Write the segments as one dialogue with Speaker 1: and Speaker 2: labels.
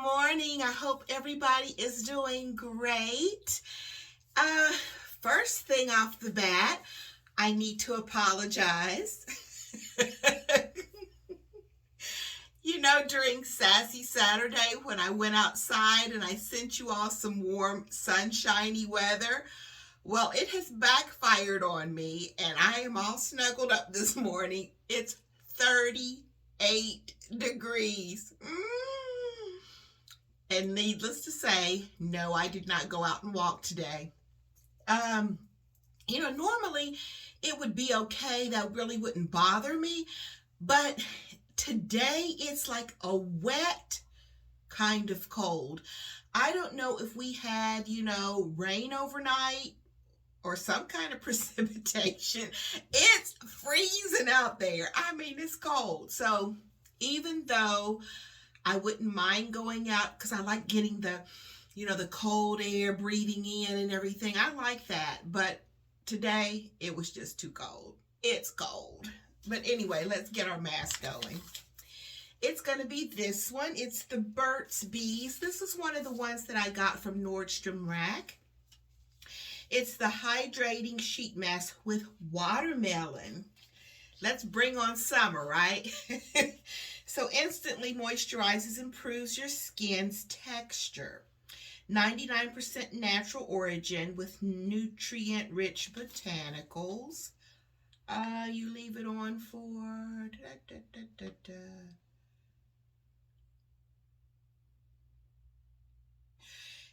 Speaker 1: morning. I hope everybody is doing great. Uh, First thing off the bat, I need to apologize. During Sassy Saturday when I went outside and I sent you all some warm, sunshiny weather, well, it has backfired on me and I am all snuggled up this morning. It's 38 degrees. And needless to say, no, I did not go out and walk today. Normally it would be okay. That really wouldn't bother me. But today it's like a wet kind of cold. I don't know if we had, rain overnight or some kind of precipitation. It's freezing out there. I mean, it's cold. So even though I wouldn't mind going out because I like getting the cold air, breathing in and everything. I like that. But today it was just too cold. It's cold. But anyway, let's get our mask going. It's going to be this one. It's the Burt's Bees. This is one of the ones that I got from Nordstrom Rack. It's the hydrating sheet mask with watermelon. Let's bring on summer, right? So instantly moisturizes, improves your skin's texture. 99% natural origin with nutrient-rich botanicals. You leave it on for...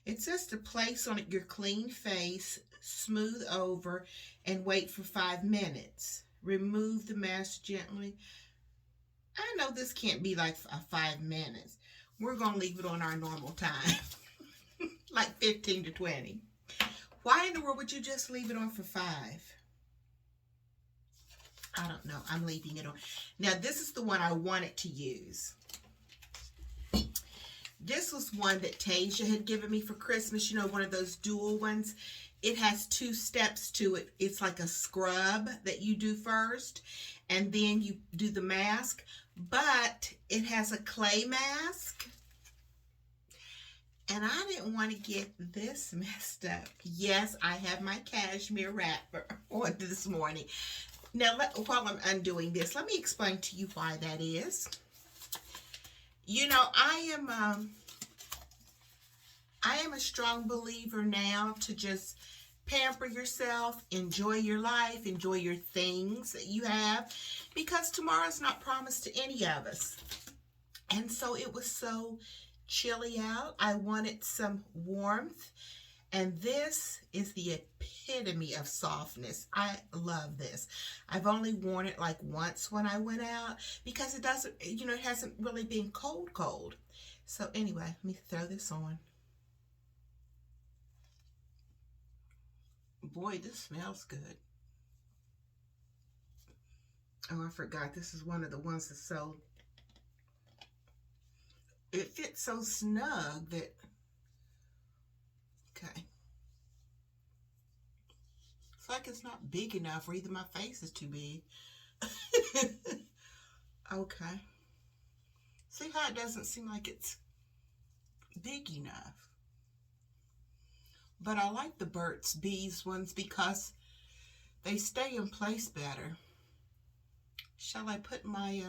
Speaker 1: It says to place on your clean face, smooth over, and wait for 5 minutes. Remove the mask gently. I know this can't be like 5 minutes. We're going to leave it on our normal time. Like 15 to 20. Why in the world would you just leave it on for 5? I don't know. I'm leaving it on. Now, this is the one I wanted to use. This was one that Tasia had given me for Christmas. One of those dual ones. It has 2 steps to it. It's like a scrub that you do first, and then you do the mask. But it has a clay mask. And I didn't want to get this messed up. Yes, I have my cashmere wrapper on this morning. Now, while I'm undoing this, let me explain to you why that is. I am a strong believer now to just pamper yourself, enjoy your life, enjoy your things that you have, because tomorrow's not promised to any of us. And so it was so chilly out. I wanted some warmth, and this is the epitome of softness. I love this. I've only worn it like once when I went out because it doesn't, it hasn't really been cold. So anyway, let me throw this on. Boy, this smells good. Oh, I forgot. This is one of the ones that's so... It fits so snug that... Okay. It's like it's not big enough, or either my face is too big. Okay. See how it doesn't seem like it's big enough? But I like the Burt's Bees ones because they stay in place better. Shall I put my...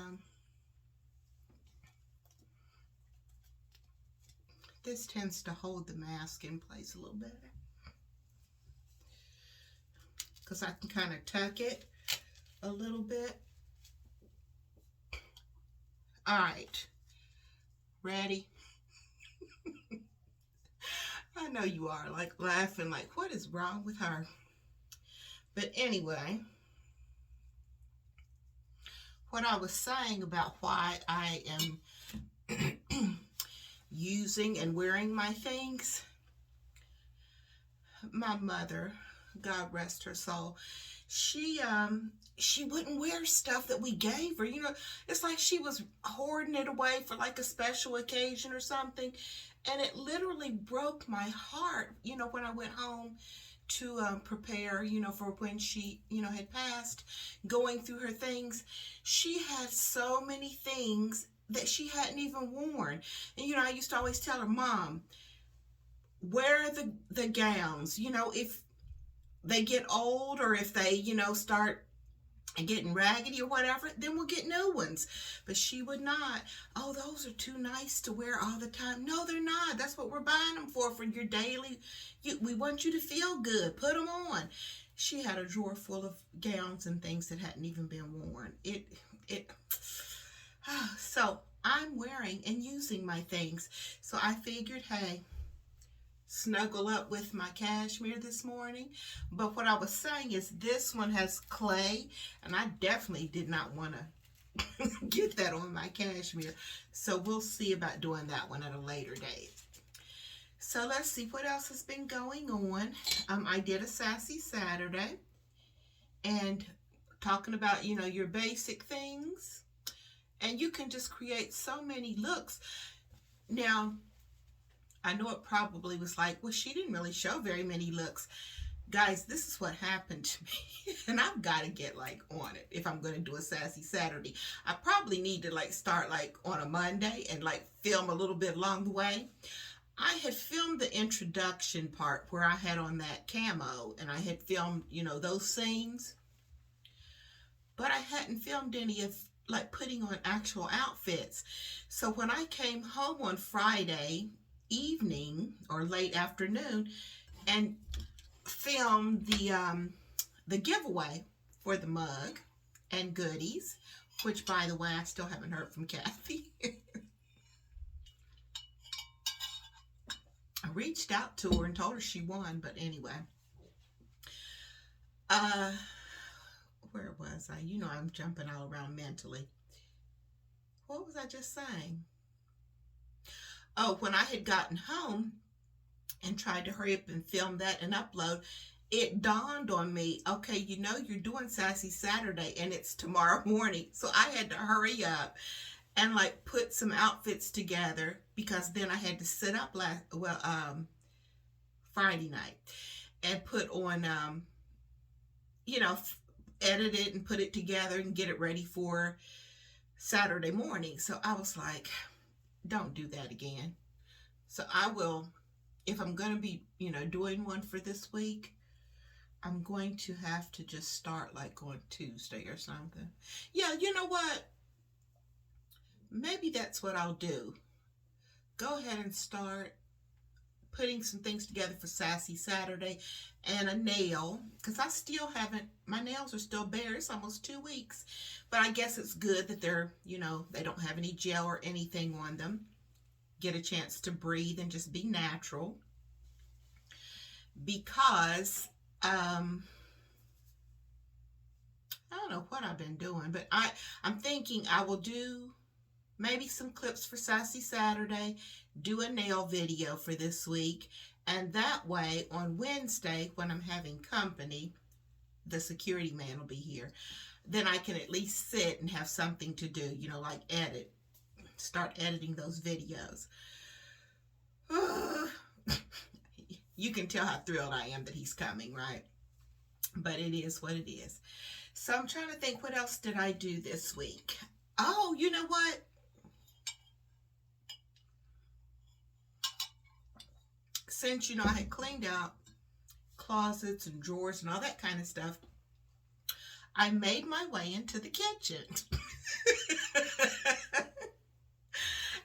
Speaker 1: This tends to hold the mask in place a little better, because I can kind of tuck it a little bit. All right. Ready? I know you are like laughing like, what is wrong with her? But anyway, what I was saying about why I am using and wearing my things. My mother, God rest her soul, she wouldn't wear stuff that we gave her. It's like she was hoarding it away for like a special occasion or something. And it literally broke my heart, when I went home to prepare, for when she, had passed, going through her things. She had so many things that she hadn't even worn. And, you know, I used to always tell her, Mom, wear the gowns. You know, if they get old or if they, you know, start getting raggedy or whatever, then we'll get new ones. But she would not. Oh, those are too nice to wear all the time. No, they're not. That's what we're buying them for your daily. We want you to feel good. Put them on. She had a drawer full of gowns and things that hadn't even been worn. So I'm wearing and using my things. So I figured, hey, snuggle up with my cashmere this morning. But what I was saying is this one has clay, and I definitely did not want to get that on my cashmere. So we'll see about doing that one at a later date. So let's see what else has been going on. I did a Sassy Saturday and talking about, you know, your basic things. And you can just create so many looks. Now, I know it probably was like, well, she didn't really show very many looks. Guys, this is what happened to me. And I've got to get like on it if I'm going to do a Sassy Saturday. I probably need to like start like on a Monday and like film a little bit along the way. I had filmed the introduction part where I had on that camo and I had filmed, you know, those scenes. But I hadn't filmed any of like putting on actual outfits. So when I came home on Friday evening or late afternoon and filmed the giveaway for the mug and goodies, which by the way I still haven't heard from Kathy. I reached out to her and told her she won, but anyway. Where was I? You know I'm jumping all around mentally. What was I just saying? Oh, when I had gotten home and tried to hurry up and film that and upload, it dawned on me, okay, you know you're doing Sassy Saturday and it's tomorrow morning. So I had to hurry up and like put some outfits together because then I had to sit up Friday night and put on, you know, edit it and put it together and get it ready for Saturday morning. So I was like, don't do that again. So I will, if I'm going to be, you know, doing one for this week, I'm going to have to just start like on Tuesday or something. Yeah, you know what? Maybe that's what I'll do. Go ahead and start putting some things together for Sassy Saturday and a nail, because I still haven't, my nails are still bare. It's almost 2 weeks, but I guess it's good that they're, you know, they don't have any gel or anything on them. Get a chance to breathe and just be natural, because I don't know what I've been doing, but I'm thinking I will do maybe some clips for Sassy Saturday, do a nail video for this week, and that way on Wednesday when I'm having company, the security man will be here, then I can at least sit and have something to do, you know, like start editing those videos. You can tell how thrilled I am that he's coming, right? But it is what it is. So I'm trying to think, what else did I do this week? Oh, you know what? Since, you know, I had cleaned out closets and drawers and all that kind of stuff, I made my way into the kitchen.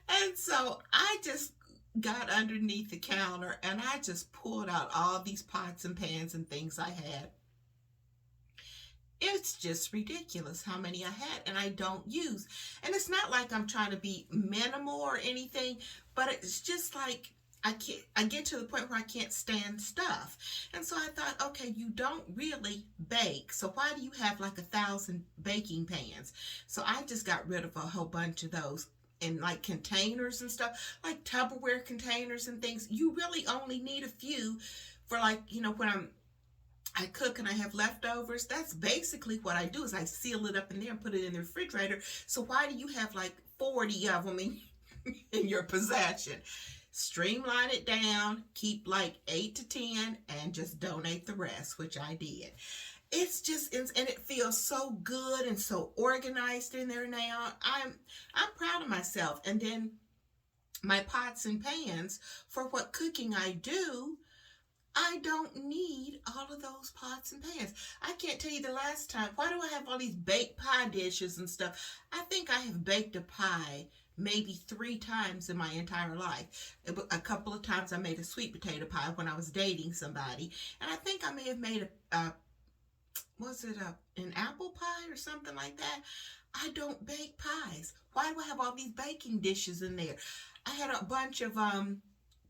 Speaker 1: And so I just got underneath the counter and I just pulled out all these pots and pans and things I had. It's just ridiculous how many I had and I don't use. And it's not like I'm trying to be minimal or anything, but it's just like I get to the point where I can't stand stuff. And so I thought, okay, you don't really bake, so why do you have like 1,000 baking pans? So I just got rid of a whole bunch of those in like containers and stuff, like Tupperware containers and things. You really only need a few for, like, you know, when I cook and I have leftovers. That's basically what I do, is I seal it up in there and put it in the refrigerator. So why do you have like 40 of them in your possession? Streamline it down, keep like 8 to 10 and just donate the rest, which I did. It's just, and it feels so good and so organized in there now. I'm proud of myself. And then my pots and pans, for what cooking I do, I don't need all of those pots and pans. I can't tell you the last time. Why do I have all these baked pie dishes and stuff? I think I have baked a pie maybe 3 times in my entire life. A couple of times I made a sweet potato pie when I was dating somebody. And I think I may have made was it an apple pie or something like that? I don't bake pies. Why do I have all these baking dishes in there? I had a bunch of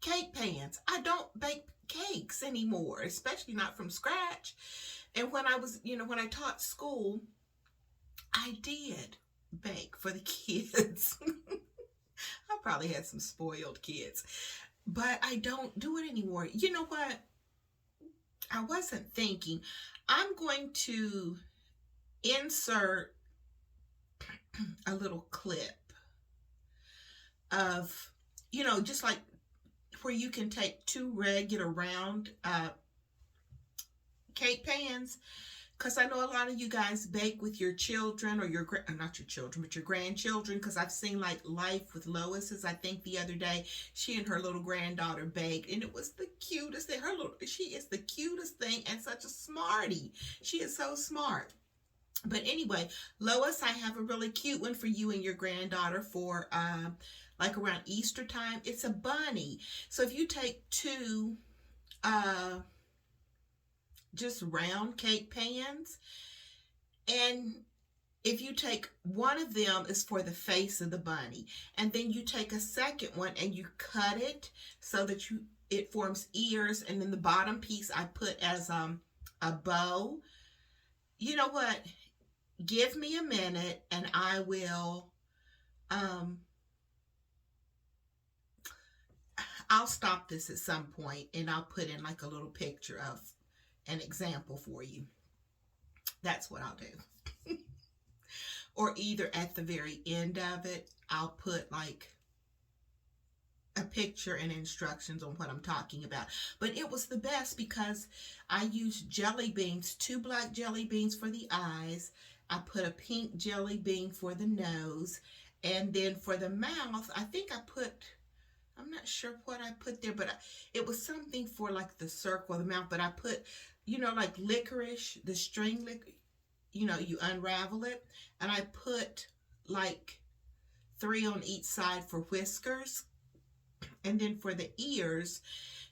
Speaker 1: cake pans. I don't bake cakes anymore, especially not from scratch. And when I was, when I taught school, I did bake for the kids. I probably had some spoiled kids, but I don't do it anymore. You know what? I wasn't thinking. I'm going to insert a little clip of, just like where you can take 2 regular round cake pans, because I know a lot of you guys bake with your children, or not your children, but your grandchildren, because I've seen like Life with Lois's, I think the other day, she and her little granddaughter baked, and it was the cutest thing. She is the cutest thing, and such a smarty. She is so smart. But anyway, Lois, I have a really cute one for you and your granddaughter for like around Easter time. It's a bunny. So if you take 2 just round cake pans, and if you take one of them is for the face of the bunny, and then you take a second one and you cut it so that it forms ears, and then the bottom piece I put as a bow. You know what? Give me a minute and I will I'll stop this at some point and I'll put in like a little picture of an example for you. That's what I'll do. Or either at the very end of it, I'll put like a picture and instructions on what I'm talking about. But it was the best because I used jelly beans, 2 black jelly beans for the eyes. I put a pink jelly bean for the nose. And then for the mouth, I think I'm not sure what I put there, but it was something for like the circle of the mouth. But I put, like licorice, the string licorice, you unravel it. And I put like 3 on each side for whiskers. And then for the ears,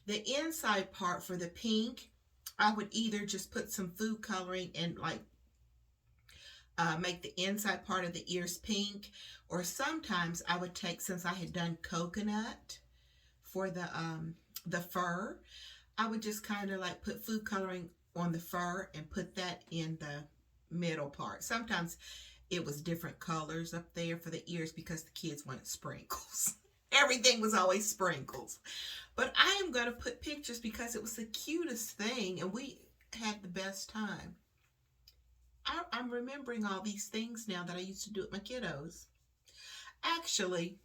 Speaker 1: the inside part for the pink, I would either just put some food coloring and like make the inside part of the ears pink, or sometimes I would take, since I had done coconut for the fur, I would just kind of like put food coloring on the fur and put that in the middle part. Sometimes it was different colors up there for the ears because the kids wanted sprinkles. Everything was always sprinkles. But I am going to put pictures because it was the cutest thing and we had the best time. I'm remembering all these things now that I used to do with my kiddos. Actually,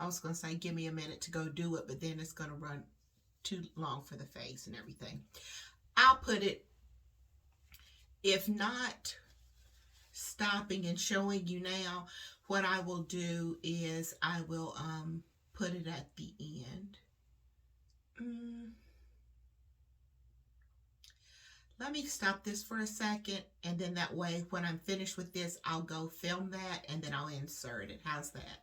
Speaker 1: I was going to say, give me a minute to go do it, but then it's going to run too long for the face and everything. I'll put it, if not stopping and showing you now, what I will do is I will put it at the end. Let me stop this for a second, and then that way when I'm finished with this, I'll go film that and then I'll insert it. How's that?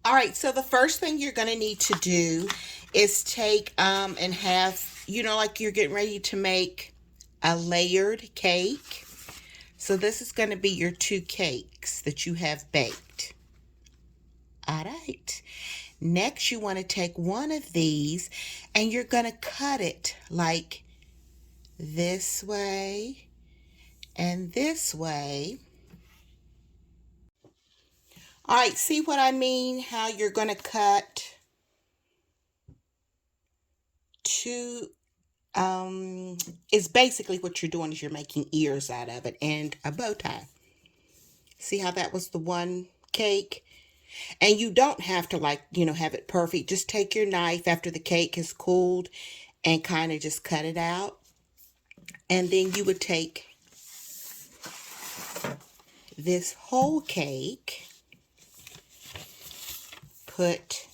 Speaker 1: All right, so the first thing you're going to need to do is take and have, like you're getting ready to make a layered cake. So this is going to be your 2 cakes that you have baked. All right. Next, you want to take one of these and you're going to cut it like this way and this way. All right, see what I mean? How you're going to cut 2, is basically what you're doing is you're making ears out of it and a bow tie. See how that was the one cake? And you don't have to have it perfect. Just take your knife after the cake has cooled and kind of just cut it out. And then you would take this whole cake, put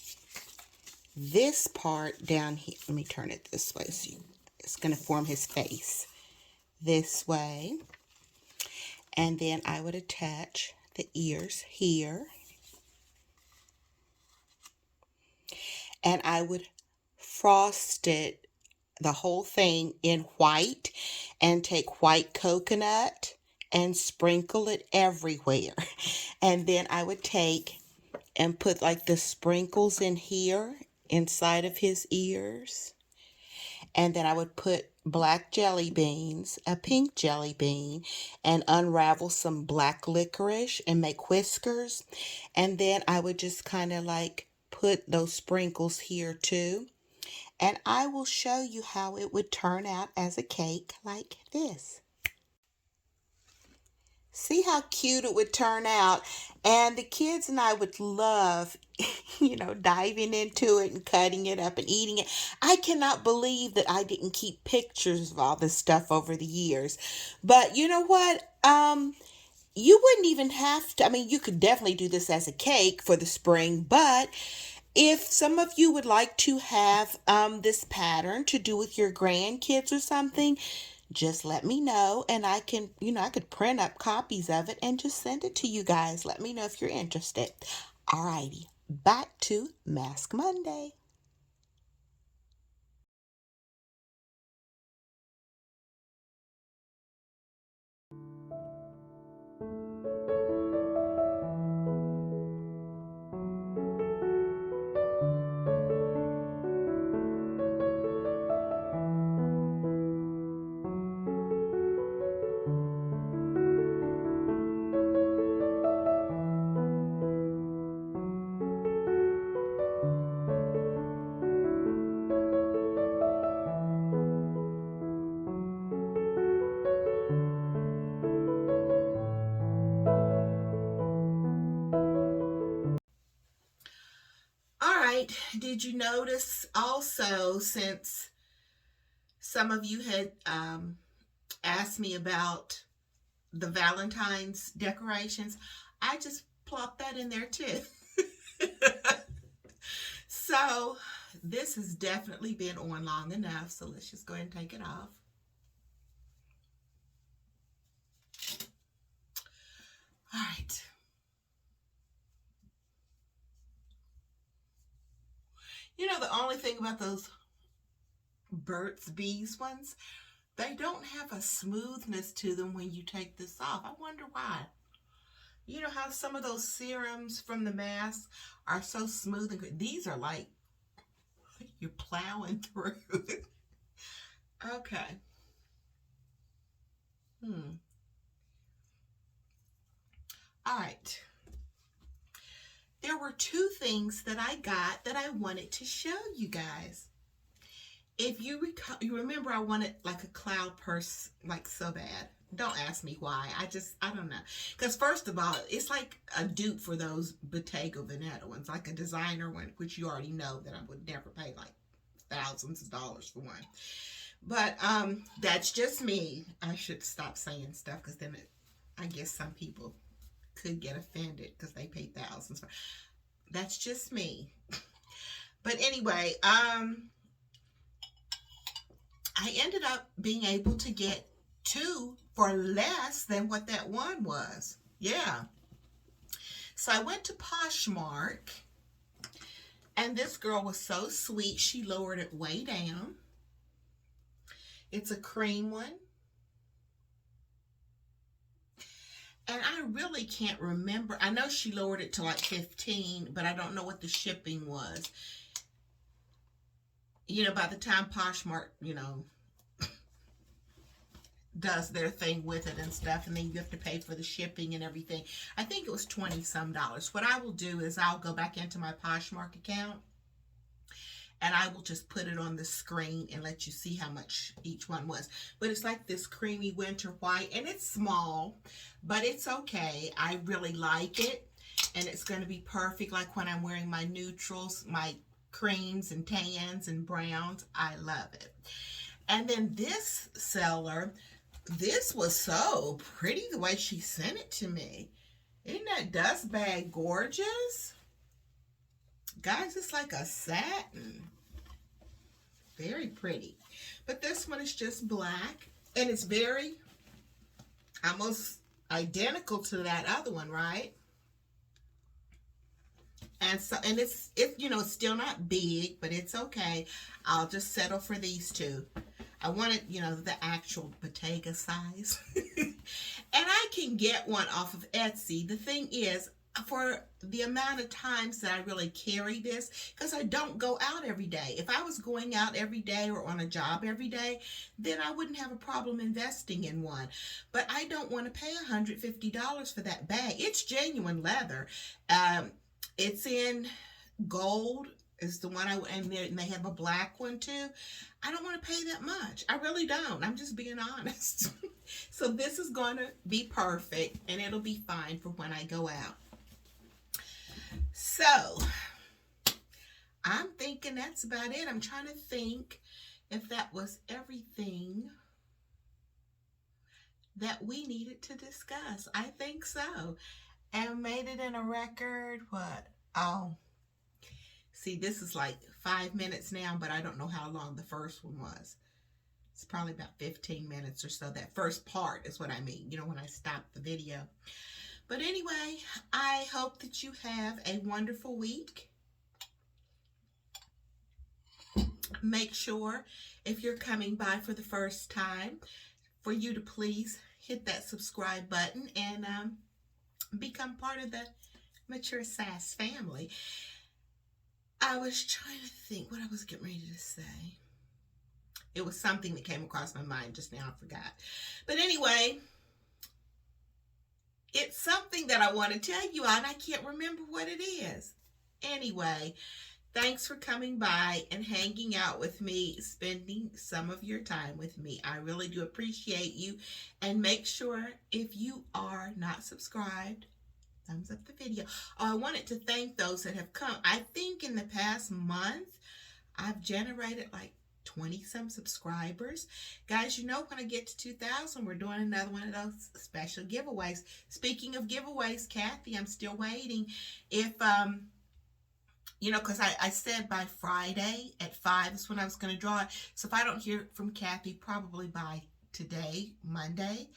Speaker 1: this part down here. Let me turn it this way so it's going to form his face this way. And then I would attach the ears here. And I would frost it, the whole thing, in white, and take white coconut and sprinkle it everywhere. And then I would take and put like the sprinkles in here inside of his ears. And then I would put black jelly beans, a pink jelly bean, and unravel some black licorice and make whiskers. And then I would just kind of like put those sprinkles here too. And I will show you how it would turn out as a cake like this. See how cute it would turn out. And the kids and I would love, diving into it and cutting it up and eating it. I cannot believe that I didn't keep pictures of all this stuff over the years. But you know what? You wouldn't even have to, you could definitely do this as a cake for the spring, but if some of you would like to have this pattern to do with your grandkids or something, just let me know, and I can, I could print up copies of it and just send it to you guys. Let me know if you're interested. Alrighty, back to Mask Monday. Did you notice also, since some of you had asked me about the Valentine's decorations, I just plopped that in there too. So this has definitely been on long enough, so let's just go ahead and take it off. All right. The only thing about those Burt's Bees ones, they don't have a smoothness to them when you take this off. I wonder why. You know how some of those serums from the mask are so smooth and good? These are like you're plowing through. Okay. All right. There were two things that I got that I wanted to show you guys. If you remember, I wanted like a cloud purse, like so bad. Don't ask me why. I don't know. Because first of all, it's like a dupe for those Bottega Veneta ones, like a designer one, which you already know that I would never pay like thousands of dollars for one. But that's just me. I should stop saying stuff because then I guess some people could get offended because they pay thousands. That's just me. But anyway, I ended up being able to get two for less than what that one was. Yeah. So I went to Poshmark, and this girl was so sweet. She lowered it way down. It's a cream one. And I really can't remember. I know she lowered it to like 15, but I don't know what the shipping was. By the time Poshmark, does their thing with it and stuff, and then you have to pay for the shipping and everything. I think it was $20 some. What I will do is I'll go back into my Poshmark account and I will just put it on the screen and let you see how much each one was. But it's like this creamy winter white, and it's small, but it's okay. I really like it, and it's going to be perfect like when I'm wearing my neutrals, my creams and tans and browns. I love it. And then this seller, this was so pretty the way she sent it to me. Isn't that dust bag gorgeous? Guys, it's like a satin. Very pretty. But this one is just black. And it's very, almost identical to that other one, right? And so, and it's you know, it's still not big, but it's okay. I'll just settle for these two. I wanted, you know, the actual Bottega size. And I can get one off of Etsy. The thing is, for the amount of times that I really carry this, because I don't go out every day. If I was going out every day or on a job every day, then I wouldn't have a problem investing in one. But I don't want to pay $150 for that bag. It's genuine leather. It's in gold. Is the one and they have a black one too. I don't want to pay that much. I really don't. I'm just being honest. So this is going to be perfect, and it'll be fine for when I go out. So I'm thinking that's about it. I'm trying to think if that was everything that we needed to discuss. I think so. And made it in a record, what? Oh, see, this is like 5 minutes now, but I don't know how long the first one was. It's probably about 15 minutes or so. That first part is what I mean, you know, when I stopped the video. But anyway, I hope that you have a wonderful week. Make sure, if you're coming by for the first time, for you to please hit that subscribe button and become part of the Mature Sass family. I was trying to think what I was getting ready to say. It was something that came across my mind just now. I forgot. But anyway, it's something that I want to tell you, and I can't remember what it is. Anyway, thanks for coming by and hanging out with me, spending some of your time with me. I really do appreciate you. And make sure, if you are not subscribed, thumbs up the video. Oh, I wanted to thank those that have come. I think in the past month, I've generated like 20-some subscribers. Guys, you know, when I get to 2,000, we're doing another one of those special giveaways. Speaking of giveaways, Kathy, I'm still waiting. If, you know, because I said by Friday at 5 is when I was going to draw it. So if I don't hear from Kathy, probably by today, Monday,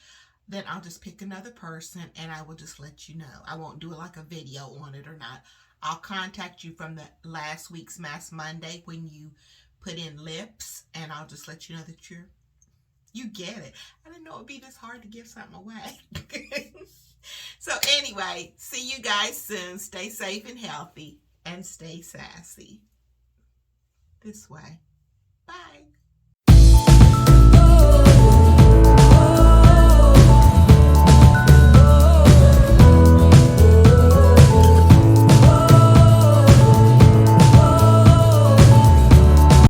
Speaker 1: then I'll just pick another person and I will just let you know. I won't do like a video on it or not. I'll contact you from the last week's Mask Monday when you put in lips, and I'll just let you know that you get it. I didn't know it would be this hard to give something away. So anyway, see you guys soon. Stay safe and healthy, and stay sassy. This way.